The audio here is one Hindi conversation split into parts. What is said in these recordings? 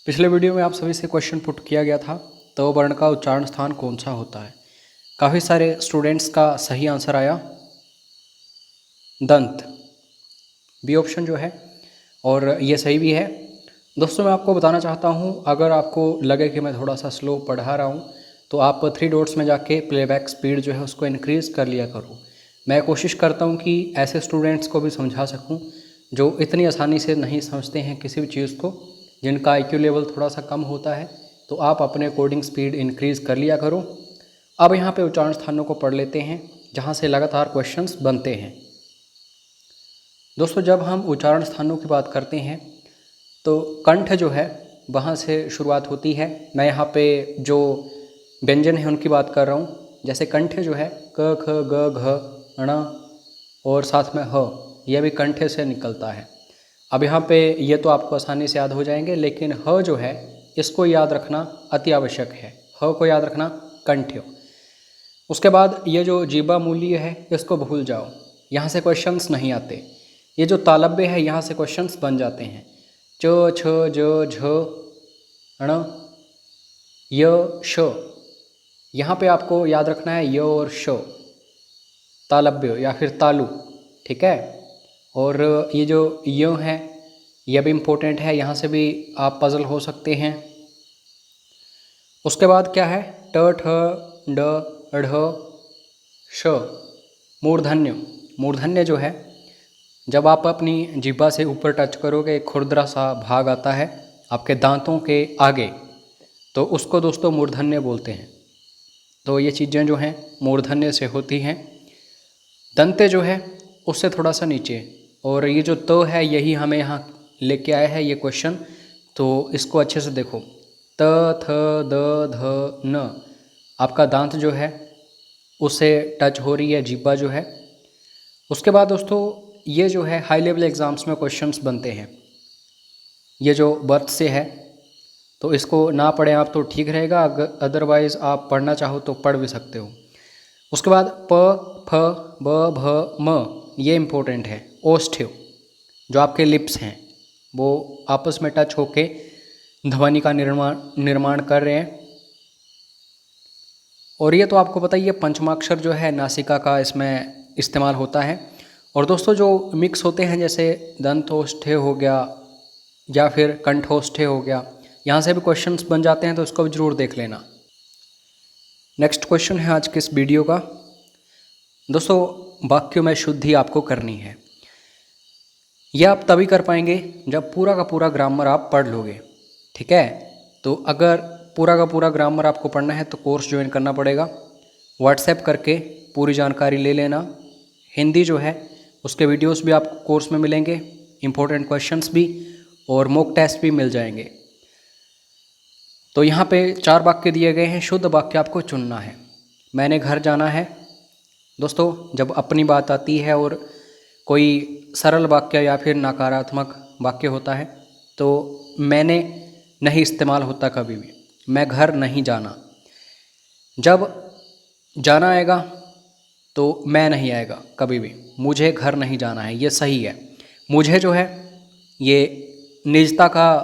पिछले वीडियो में आप सभी से क्वेश्चन पुट किया गया था तो वर्ण का उच्चारण स्थान कौन सा होता है। काफ़ी सारे स्टूडेंट्स का सही आंसर आया दंत, बी ऑप्शन जो है, और ये सही भी है। दोस्तों मैं आपको बताना चाहता हूँ, अगर आपको लगे कि मैं थोड़ा सा स्लो पढ़ा रहा हूँ तो आप 3 डॉट्स में जाके प्लेबैक स्पीड जो है उसको इंक्रीज़ कर लिया करो। मैं कोशिश करता हूँ कि ऐसे स्टूडेंट्स को भी समझा सकूँ जो इतनी आसानी से नहीं समझते हैं किसी भी चीज़ को, जिनका IQ लेवल थोड़ा सा कम होता है, तो आप अपने अकॉर्डिंग स्पीड इंक्रीज़ कर लिया करो। अब यहाँ पे उच्चारण स्थानों को पढ़ लेते हैं जहाँ से लगातार क्वेश्चंस बनते हैं। दोस्तों जब हम उच्चारण स्थानों की बात करते हैं तो कंठ जो है वहाँ से शुरुआत होती है। मैं यहाँ पे जो व्यंजन है उनकी बात कर रहा हूँ। जैसे कंठ जो है क ख ग घ ण और साथ में ह, यह भी कंठे से निकलता है। अब यहाँ पे ये तो आपको आसानी से याद हो जाएंगे, लेकिन ह जो है इसको याद रखना अति आवश्यक है। ह को याद रखना कंठ्य। उसके बाद ये जो जीवा मूल्य है इसको भूल जाओ, यहाँ से क्वेश्चंस नहीं आते। ये जो तालव्य है यहाँ से क्वेश्चंस बन जाते हैं। च छ ज झ ण य श, यहाँ पे आपको याद रखना है य और श, तालव्य या फिर तालु, ठीक है। और ये जो य है यह भी इम्पोर्टेंट है, यहाँ से भी आप पजल हो सकते हैं। उसके बाद क्या है ट ठ ड ढ़ श, मूर्धन्य। मूर्धन्य जो है जब आप अपनी जीभा से ऊपर टच करोगे एक खुरदरा सा भाग आता है आपके दांतों के आगे, तो उसको दोस्तों मूर्धन्य बोलते हैं। तो ये चीज़ें जो हैं मूर्धन्य से होती हैं। दंते जो है उससे थोड़ा सा नीचे, और ये जो त है यही हमें यहाँ लेके आया है ये क्वेश्चन, तो इसको अच्छे से देखो। त थ द ध न, आपका दांत जो है उससे टच हो रही है जीभा जो है। उसके बाद दोस्तों ये जो है हाई लेवल एग्ज़ाम्स में क्वेश्चंस बनते हैं। ये जो बर्थ से है तो इसको ना पढ़ें आप तो ठीक रहेगा, अदरवाइज़ आप पढ़ना चाहो तो पढ़ भी सकते हो। उसके बाद प फ ब भ म, ये इम्पोर्टेंट है। ओष्ठ्य, जो आपके लिप्स हैं वो आपस में टच होके ध्वनि का निर्माण कर रहे हैं। और ये तो आपको पता ही है पंचमाक्षर जो है नासिका का इसमें इस्तेमाल होता है। और दोस्तों जो मिक्स होते हैं जैसे दंतोष्ठ्य हो गया या फिर कंठोष्ठ्य हो गया, यहाँ से भी क्वेश्चंस बन जाते हैं, तो इसको भी ज़रूर देख लेना। नेक्स्ट क्वेश्चन है आज के इस वीडियो का। दोस्तों वाक्यों में शुद्धि आपको करनी है। यह आप तभी कर पाएंगे जब पूरा का पूरा ग्रामर आप पढ़ लोगे, ठीक है। तो अगर पूरा का पूरा ग्रामर आपको पढ़ना है तो कोर्स ज्वाइन करना पड़ेगा। व्हाट्सएप करके पूरी जानकारी ले लेना। हिंदी जो है उसके वीडियोस भी आपको कोर्स में मिलेंगे, इम्पोर्टेंट क्वेश्चंस भी, और मॉक टेस्ट भी मिल जाएंगे। तो यहाँ पे 4 वाक्य दिए गए हैं, शुद्ध वाक्य आपको चुनना है। मैंने घर जाना है। दोस्तों जब अपनी बात आती है और कोई सरल वाक्य या फिर नकारात्मक वाक्य होता है तो मैंने नहीं इस्तेमाल होता कभी भी। मैं घर नहीं जाना। जब जाना आएगा तो मैं नहीं आएगा कभी भी। मुझे घर नहीं जाना है, ये सही है। मुझे जो है ये निजता का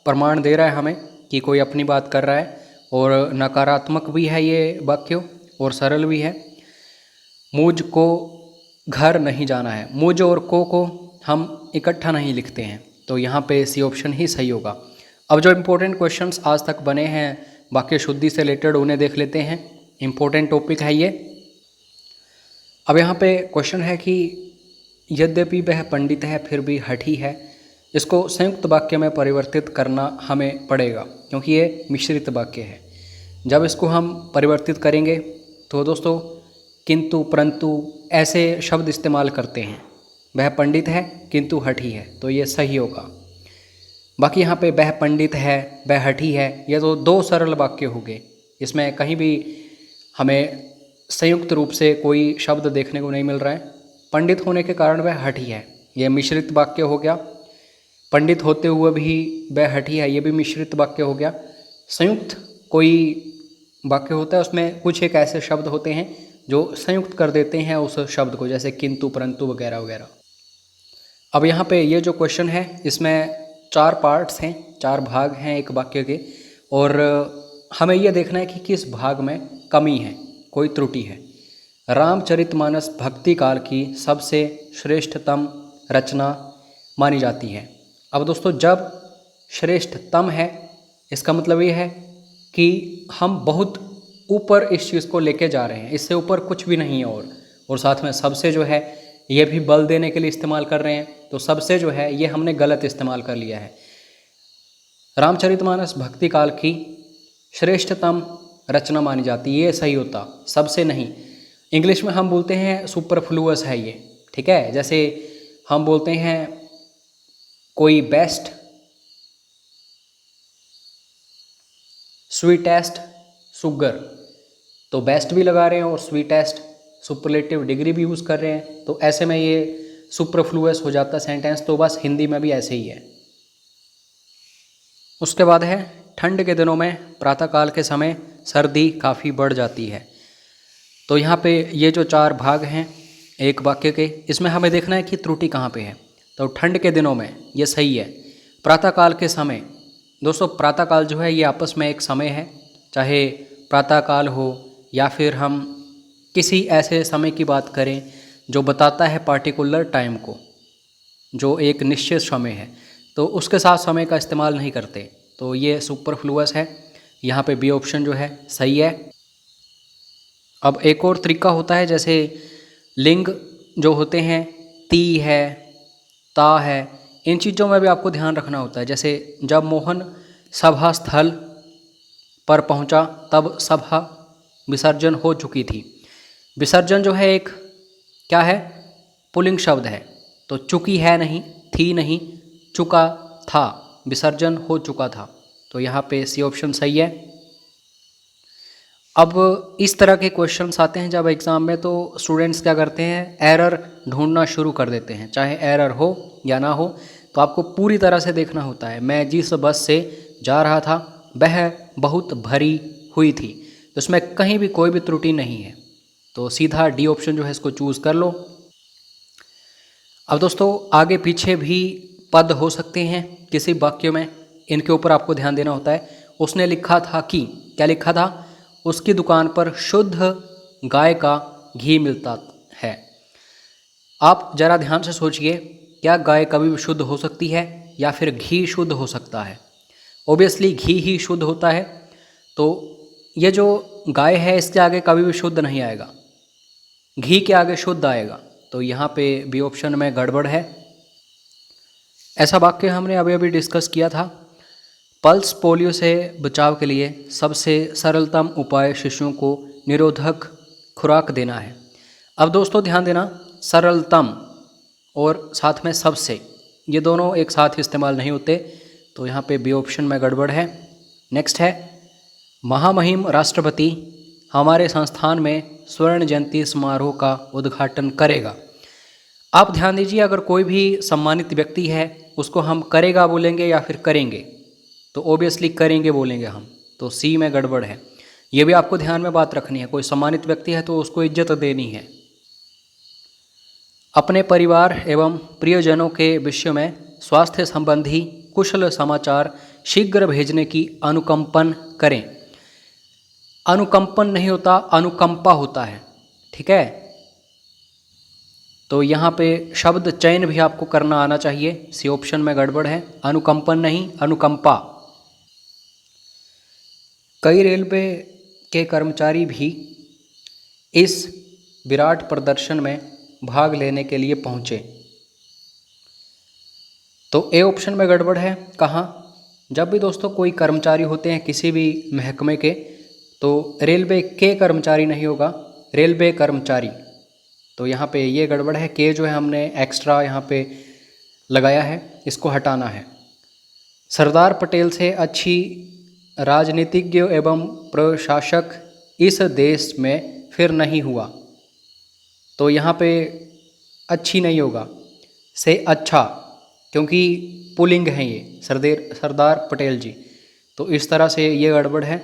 प्रमाण दे रहा है हमें कि कोई अपनी बात कर रहा है, और नकारात्मक भी है ये वाक्य और सरल भी है। मुझको घर नहीं जाना है। मुझ और को हम इकट्ठा नहीं लिखते हैं, तो यहाँ पे सी ऑप्शन ही सही होगा। अब जो इम्पोर्टेंट क्वेश्चंस आज तक बने हैं वाक्य शुद्धि से रिलेटेड, उन्हें देख लेते हैं। इम्पोर्टेंट टॉपिक है ये। अब यहाँ पे क्वेश्चन है कि यद्यपि वह पंडित है फिर भी हठी है, इसको संयुक्त वाक्य में परिवर्तित करना हमें पड़ेगा क्योंकि ये मिश्रित वाक्य है। जब इसको हम परिवर्तित करेंगे तो दोस्तों किंतु परंतु ऐसे शब्द इस्तेमाल करते हैं। वह पंडित है किंतु हठी है, तो ये सही होगा। बाकी यहाँ पे वह पंडित है वह हठी है, ये तो 2 सरल वाक्य हो गए। इसमें कहीं भी हमें संयुक्त रूप से कोई शब्द देखने को नहीं मिल रहा है। पंडित होने के कारण वह हठी है, यह मिश्रित वाक्य हो गया। पंडित होते हुए भी वह हठी है, ये भी मिश्रित वाक्य हो गया। संयुक्त कोई वाक्य होता है उसमें कुछ एक ऐसे शब्द होते हैं जो संयुक्त कर देते हैं उस शब्द को, जैसे किंतु परंतु वगैरह वगैरह। अब यहाँ पे ये जो क्वेश्चन है इसमें 4 पार्ट्स हैं, 4 भाग हैं एक वाक्य के, और हमें यह देखना है कि किस भाग में कमी है, कोई त्रुटि है। रामचरितमानस भक्ति काल की सबसे श्रेष्ठतम रचना मानी जाती है। अब दोस्तों, जब श्रेष्ठतम है, इसका मतलब ये है कि हम बहुत ऊपर इस चीज़ को लेके जा रहे हैं, इससे ऊपर कुछ भी नहीं है। और साथ में सबसे जो है ये भी बल देने के लिए इस्तेमाल कर रहे हैं, तो सबसे जो है ये हमने गलत इस्तेमाल कर लिया है। रामचरितमानस भक्ति काल की श्रेष्ठतम रचना मानी जाती है, ये सही होता, सबसे नहीं। इंग्लिश में हम बोलते हैं सुपरफ्लुअस है ये, ठीक है। जैसे हम बोलते हैं कोई बेस्ट, स्वीटेस्ट, शुगर, तो बेस्ट भी लगा रहे हैं और स्वीटेस्ट सुपरलेटिव डिग्री भी यूज़ कर रहे हैं, तो ऐसे में ये सुपरफ्लुअस हो जाता सेंटेंस। तो बस हिंदी में भी ऐसे ही है। उसके बाद है ठंड के दिनों में प्रातःकाल के समय सर्दी काफ़ी बढ़ जाती है। तो यहाँ पे ये जो 4 भाग हैं एक वाक्य के, इसमें हमें देखना है कि त्रुटि कहाँ पे है। तो ठंड के दिनों में ये सही है। प्रातःकाल के समय, दोस्तों प्रातःकाल जो है ये आपस में एक समय है, चाहे प्रातःकाल हो या फिर हम किसी ऐसे समय की बात करें जो बताता है पार्टिकुलर टाइम को, जो एक निश्चित समय है, तो उसके साथ समय का इस्तेमाल नहीं करते, तो ये सुपरफ्लुअस है। यहाँ पे बी ऑप्शन जो है सही है। अब एक और तरीका होता है, जैसे लिंग जो होते हैं, ती है, ता है, इन चीज़ों में भी आपको ध्यान रखना होता है। जैसे जब मोहन सभा स्थल पर पहुंचा तब सभा विसर्जन हो चुकी थी। विसर्जन जो है एक क्या है, पुल्लिंग शब्द है, तो चुकी है नहीं, थी नहीं, चुका था, विसर्जन हो चुका था, तो यहाँ पे सी ऑप्शन सही है। अब इस तरह के क्वेश्चंस आते हैं जब एग्ज़ाम में, तो स्टूडेंट्स क्या करते हैं, एरर ढूंढना शुरू कर देते हैं, चाहे एरर हो या ना हो। तो आपको पूरी तरह से देखना होता है। मैं जिस बस से जा रहा था वह बहुत भरी हुई थी, तो इसमें कहीं भी कोई भी त्रुटि नहीं है, तो सीधा डी ऑप्शन जो है इसको चूज़ कर लो। अब दोस्तों आगे पीछे भी पद हो सकते हैं किसी वाक्य में, इनके ऊपर आपको ध्यान देना होता है। उसने लिखा था कि, क्या लिखा था, उसकी दुकान पर शुद्ध गाय का घी मिलता है। आप जरा ध्यान से सोचिए, क्या गाय कभी भी शुद्ध हो सकती है या फिर घी शुद्ध हो सकता है? ऑब्वियसली घी ही शुद्ध होता है, तो ये जो गाय है इसके आगे कभी भी शुद्ध नहीं आएगा, घी के आगे शुद्ध आएगा, तो यहाँ पे बी ऑप्शन में गड़बड़ है। ऐसा वाक्य हमने अभी अभी डिस्कस किया था। पल्स पोलियो से बचाव के लिए सबसे सरलतम उपाय शिशुओं को निरोधक खुराक देना है। अब दोस्तों ध्यान देना, सरलतम और साथ में सबसे, ये दोनों एक साथ इस्तेमाल नहीं होते, तो यहाँ पे बी ऑप्शन में गड़बड़ है। नेक्स्ट है, महामहिम राष्ट्रपति हमारे संस्थान में स्वर्ण जयंती समारोह का उद्घाटन करेगा। आप ध्यान दीजिए, अगर कोई भी सम्मानित व्यक्ति है उसको हम करेगा बोलेंगे या फिर करेंगे, तो ओबियसली करेंगे बोलेंगे हम, तो सी में गड़बड़ है। ये भी आपको ध्यान में बात रखनी है, कोई सम्मानित व्यक्ति है तो उसको इज्जत देनी है। अपने परिवार एवं प्रियजनों के विषय में स्वास्थ्य संबंधी कुशल समाचार शीघ्र भेजने की अनुकंपन करें। अनुकंपन नहीं होता, अनुकंपा होता है, ठीक है। तो यहाँ पे शब्द चयन भी आपको करना आना चाहिए, सी ऑप्शन में गड़बड़ है, अनुकंपन नहीं अनुकंपा। कई रेलवे के कर्मचारी भी इस विराट प्रदर्शन में भाग लेने के लिए पहुँचे, तो ए ऑप्शन में गड़बड़ है। कहाँ? जब भी दोस्तों कोई कर्मचारी होते हैं किसी भी महकमे के, तो रेलवे के कर्मचारी नहीं होगा, रेलवे कर्मचारी, तो यहाँ पे ये गड़बड़ है। के जो है हमने एक्स्ट्रा यहाँ पे लगाया है, इसको हटाना है। सरदार पटेल से अच्छी राजनीतिज्ञ एवं प्रशासक इस देश में फिर नहीं हुआ, तो यहाँ पे अच्छी नहीं होगा, से अच्छा, क्योंकि पुल्लिंग हैं ये, सरदार पटेल जी, तो इस तरह से ये गड़बड़ है।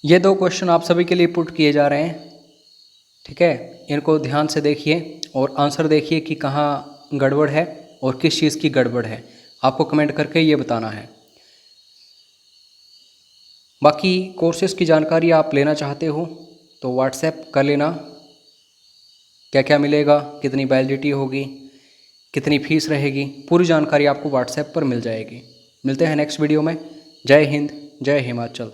ये 2 क्वेश्चन आप सभी के लिए पुट किए जा रहे हैं, ठीक है। इनको ध्यान से देखिए और आंसर देखिए कि कहाँ गड़बड़ है। और किस चीज़ की गड़बड़ है, आपको कमेंट करके ये बताना है। बाकी कोर्सेज़ की जानकारी आप लेना चाहते हो तो व्हाट्सएप कर लेना, क्या क्या मिलेगा, कितनी वैलिडिटी होगी, कितनी फ़ीस रहेगी, पूरी जानकारी आपको व्हाट्सएप पर मिल जाएगी। मिलते हैं नेक्स्ट वीडियो में। जय हिंद, जय हिमाचल।